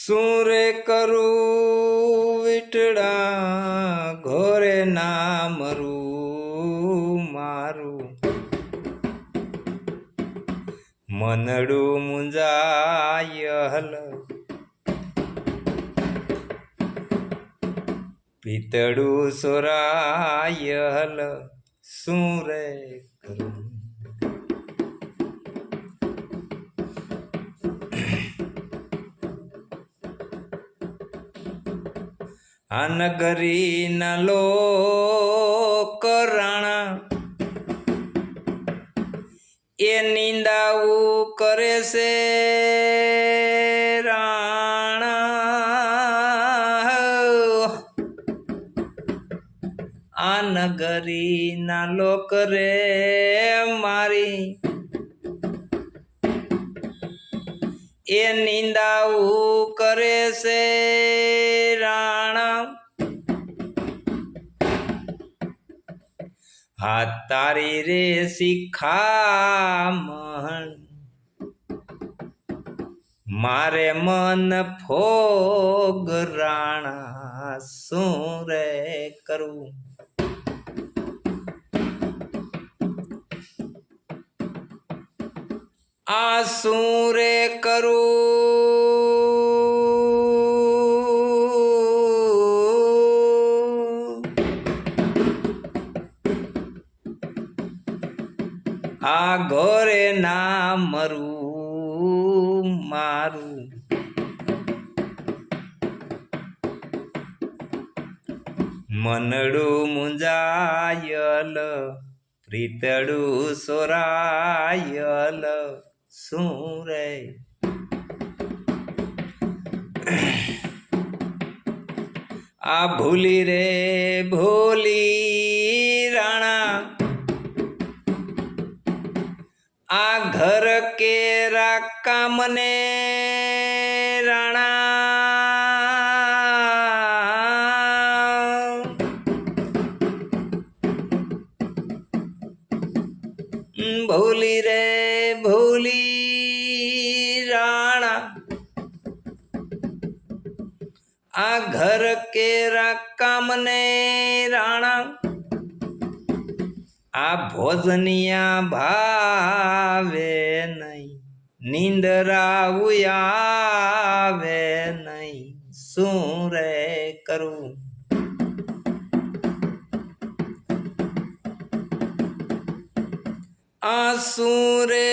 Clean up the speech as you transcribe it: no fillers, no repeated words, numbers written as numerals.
શું રે કરું વિઠડા ઘોરે ના મરું મારું મનડું મુંજાય હલ પિતળું સોરાય હલ શું રે કરું આ નગરી ના લોક રાણા એ નિંદાવું કરે છે રાણા આ નગરી ના લોક રે મારી એ નિંદાવું કરે છે રાણા હા તારી રે શિખામણ મારે મન ફોગ રાણા શું રે કરું આ શું રે કરું આ ઘોરે ના મરું મારું મનડું મુંજાયલ પ્રીતડું સોરાયલ શું રે આ ભૂલી રે ભૂલી રાણા આ ઘર કેરા કામને રાણા ભૂલી રે ભૂલી રાણા આ ઘર કેરા કામને રાણા આ ભોજનિયા ભાવે નહીં નીંદરા આવે નહીં શું રે કરું આ શું રે